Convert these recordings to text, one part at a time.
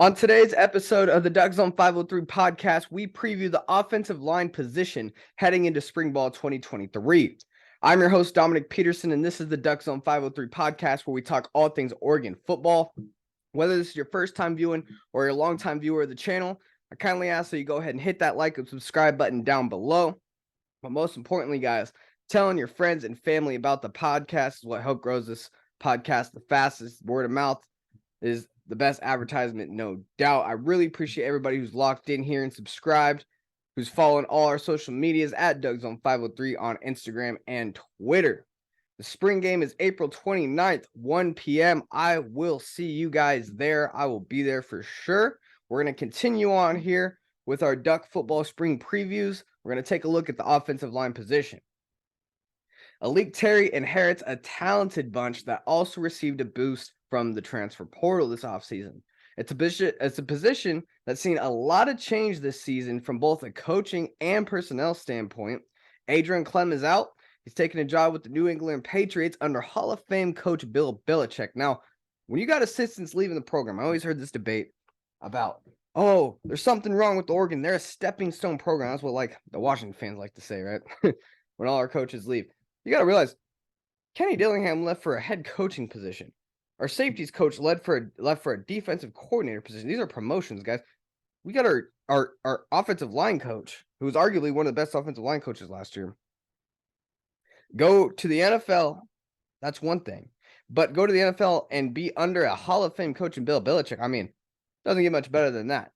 On today's episode of the Duck Zone 503 podcast, we preview the offensive line position heading into spring ball 2023. I'm your host, Dominic Peterson, and this is the Duck Zone 503 podcast where we talk all things Oregon football. Whether this is your first time viewing or your longtime viewer of the channel, I kindly ask that you go ahead and hit that like and subscribe button down below. But most importantly, guys, telling your friends and family about the podcast is what helps grows this podcast the fastest. Word of mouth is the best advertisement, no doubt. I really appreciate everybody who's locked in here and subscribed, who's following all our social medias at DuckZone503 on Instagram and Twitter. The spring game is April 29th, 1 p.m. I will see you guys there. I will be there for sure. We're going to continue on here with our Duck football spring previews. We're going to take a look at the offensive line position. A'lique Terry inherits a talented bunch that also received a boost from the transfer portal this offseason. It's a position that's seen a lot of change this season from both a coaching and personnel standpoint. Adrian Clem is out. He's taking a job with the New England Patriots under Hall of Fame coach Bill Belichick. Now, when you got assistants leaving the program, I always heard this debate about, oh, there's something wrong with Oregon. They're a stepping stone program. That's what the Washington fans like to say, right? When all our coaches leave. You got to realize Kenny Dillingham left for a head coaching position. Our safeties coach left for a defensive coordinator position. These are promotions, guys. We got our offensive line coach, who was arguably one of the best offensive line coaches last year. Go to the NFL, that's one thing. But go to the NFL and be under a Hall of Fame coach in Bill Belichick, I mean, doesn't get much better than that.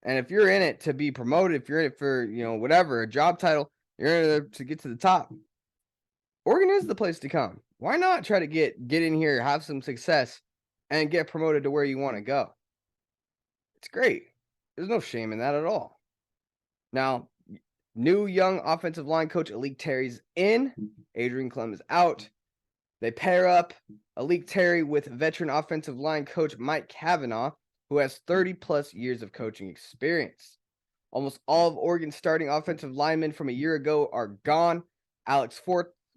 And if you're in it to be promoted, if you're in it for, whatever, a job title, you're in it to get to the top. Oregon is the place to come. Why not try to get in here, have some success, and get promoted to where you want to go? It's great. There's no shame in that at all. Now, new young offensive line coach A'lique Terry's in. Adrian Clem is out. They pair up A'lique Terry with veteran offensive line coach Mike Cavanaugh, who has 30-plus years of coaching experience. Almost all of Oregon's starting offensive linemen from a year ago are gone. Alex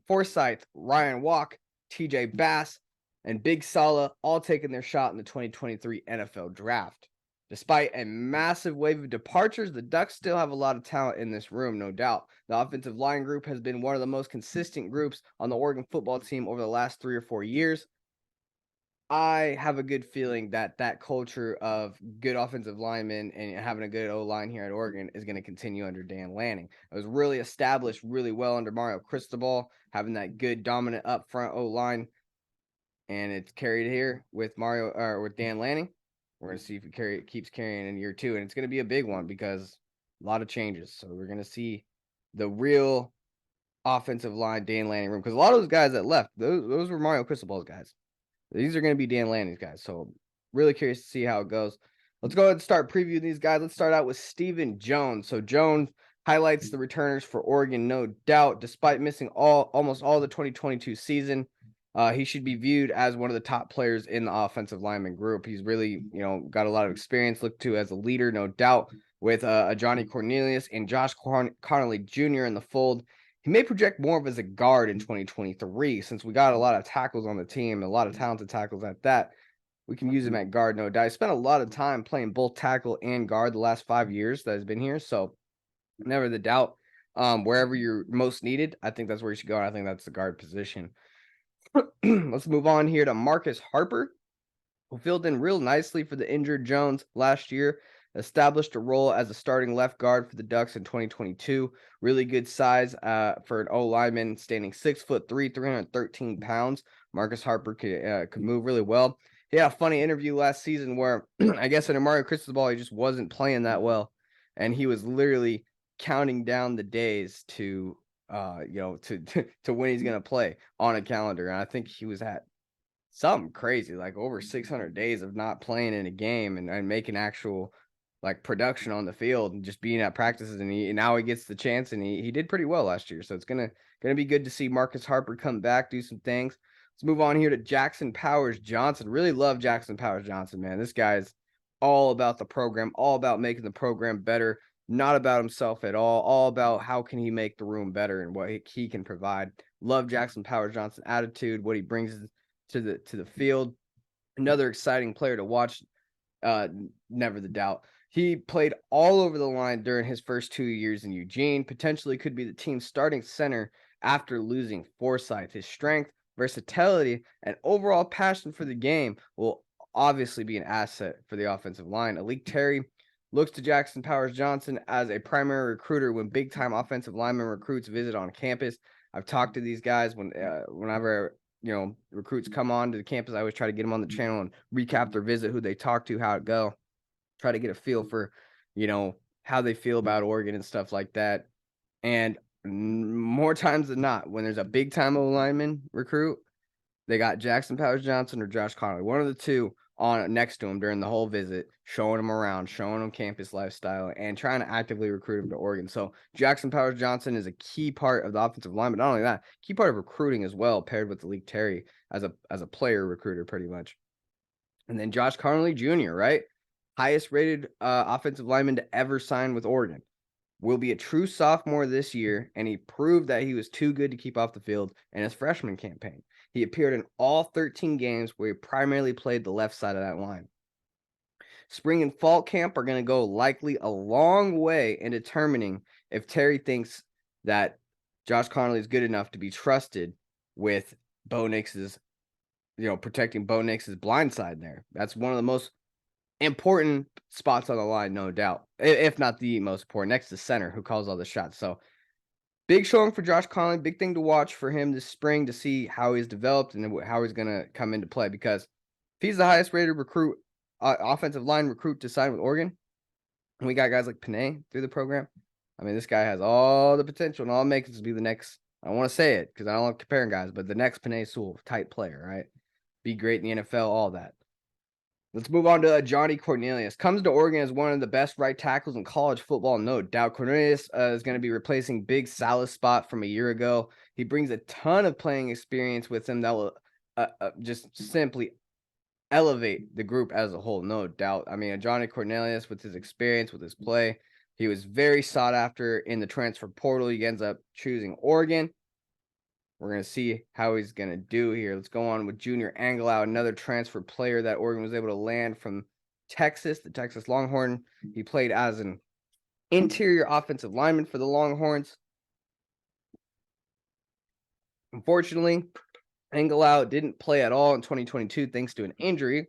Forsyth, Ryan Walk, TJ Bass, and Big Sala all taking their shot in the 2023 NFL Draft. Despite a massive wave of departures, the Ducks still have a lot of talent in this room, no doubt. The offensive line group has been one of the most consistent groups on the Oregon football team over the last 3 or 4 years. I have a good feeling that culture of good offensive linemen and having a good O-line here at Oregon is going to continue under Dan Lanning. It was really established really well under Mario Cristobal, having that good dominant up front O-line, and it's carried here with with Dan Lanning. We're going to see if it keeps carrying in year 2, and it's going to be a big one because a lot of changes. So we're going to see the real offensive line Dan Lanning room, because a lot of those guys that left, those were Mario Cristobal's guys. These are going to be Dan Lanning's guys, so really curious to see how it goes. Let's go ahead and start previewing these guys. Let's start out with Stephen Jones. So Jones highlights the returners for Oregon, no doubt. Despite missing almost all the 2022 season, he should be viewed as one of the top players in the offensive lineman group. He's really, got a lot of experience, looked to as a leader, no doubt, with Johnny Cornelius and Josh Connolly Jr. in the fold. He may project more of as a guard in 2023, since we got a lot of tackles on the team, a lot of talented tackles at that. We can use him at guard, no doubt. I spent a lot of time playing both tackle and guard the last 5 years that has been here, so never the doubt. Wherever you're most needed, I think that's where you should go. I think that's the guard position. Let's move on here to Marcus Harper, who filled in real nicely for the injured Jones last year. Established a role as a starting left guard for the Ducks in 2022. Really good size for an O-lineman, standing 6'3", 313 pounds. Marcus Harper could move really well. He had a funny interview last season where I guess under Mario Cristobal, he just wasn't playing that well, and he was literally counting down the days to when he's gonna play on a calendar. And I think he was at something crazy, like over 600 days of not playing in a game and making actual production on the field and just being at practices, and now he gets the chance, and he did pretty well last year. So it's gonna be good to see Marcus Harper come back, do some things. Let's move on here to Jackson Powers Johnson. Really love Jackson Powers Johnson, man. This guy's all about the program, all about making the program better, not about himself at all about how can he make the room better and what he can provide. Love Jackson Powers Johnson attitude, what he brings to the field. Another exciting player to watch never the doubt. He played all over the line during his first 2 years in Eugene, potentially could be the team's starting center after losing Forsythe. His strength, versatility, and overall passion for the game will obviously be an asset for the offensive line. A'lique Terry looks to Jackson Powers Johnson as a primary recruiter when big-time offensive lineman recruits visit on campus. I've talked to these guys whenever recruits come on to the campus. I always try to get them on the channel and recap their visit, who they talk to, how it go. Try to get a feel for, how they feel about Oregon and stuff like that. And more times than not, when there's a big-time O-lineman recruit, they got Jackson Powers Johnson or Josh Connolly, one of the two, on next to him during the whole visit, showing him around, showing him campus lifestyle, and trying to actively recruit him to Oregon. So Jackson Powers Johnson is a key part of the offensive line, but not only that, key part of recruiting as well, paired with A'lique Terry as a player recruiter, pretty much. And then Josh Connolly Jr., right? Highest rated offensive lineman to ever sign with Oregon. Will be a true sophomore this year, and he proved that he was too good to keep off the field in his freshman campaign. He appeared in all 13 games where he primarily played the left side of that line. Spring and fall camp are going to go likely a long way in determining if Terry thinks that Josh Connolly is good enough to be trusted with Bo Nix's, protecting Bo Nix's blind side there. That's one of the most important spots on the line, no doubt, if not the most important, next to center, who calls all the shots. So big showing for Josh Connolly, big thing to watch for him this spring to see how he's developed and how he's going to come into play, because if he's the highest rated recruit, offensive line recruit to sign with Oregon, and we got guys like Penei through the program, I mean, this guy has all the potential and all it makes to be the next, I don't want to say it because I don't like comparing guys, but the next Penei Sewell type player, right? Be great in the NFL, all that. Let's move on to Johnny Cornelius. Comes to Oregon as one of the best right tackles in college football, no doubt. Cornelius is going to be replacing Big Sal's spot from a year ago. He brings a ton of playing experience with him that will just simply elevate the group as a whole, no doubt. I mean, Johnny Cornelius, with his experience, with his play, he was very sought after in the transfer portal. He ends up choosing Oregon. We're going to see how he's going to do here. Let's go on with Junior Angilau, another transfer player that Oregon was able to land from Texas, the Texas Longhorn. He played as an interior offensive lineman for the Longhorns. Unfortunately, Angilau didn't play at all in 2022 thanks to an injury.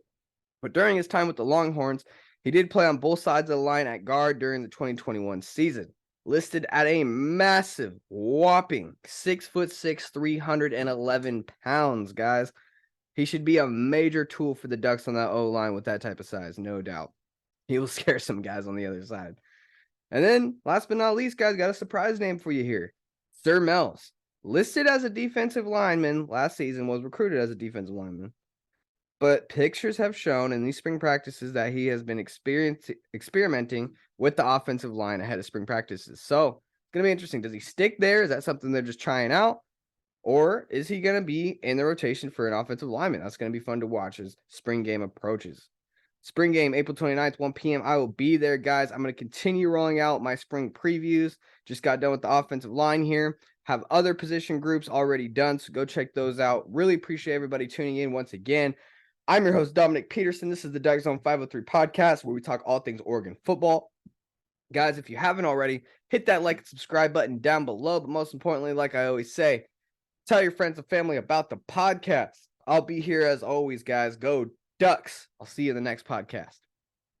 But during his time with the Longhorns, he did play on both sides of the line at guard during the 2021 season. Listed at a massive, whopping 6'6", 311 pounds, guys. He should be a major tool for the Ducks on that O-line with that type of size, no doubt. He will scare some guys on the other side. And then, last but not least, guys, got a surprise name for you here. Sir Mells. Listed as a defensive lineman last season, was recruited as a defensive lineman. But pictures have shown in these spring practices that he has been experimenting with the offensive line ahead of spring practices. So it's going to be interesting. Does he stick there? Is that something they're just trying out? Or is he going to be in the rotation for an offensive lineman? That's going to be fun to watch as spring game approaches. Spring game, April 29th, 1 p.m. I will be there, guys. I'm going to continue rolling out my spring previews. Just got done with the offensive line here. Have other position groups already done, so go check those out. Really appreciate everybody tuning in once again. I'm your host, Dominic Peterson. This is the Duck Zone 503 podcast, where we talk all things Oregon football. Guys, if you haven't already, hit that like and subscribe button down below. But most importantly, like I always say, tell your friends and family about the podcast. I'll be here as always, guys. Go Ducks. I'll see you in the next podcast.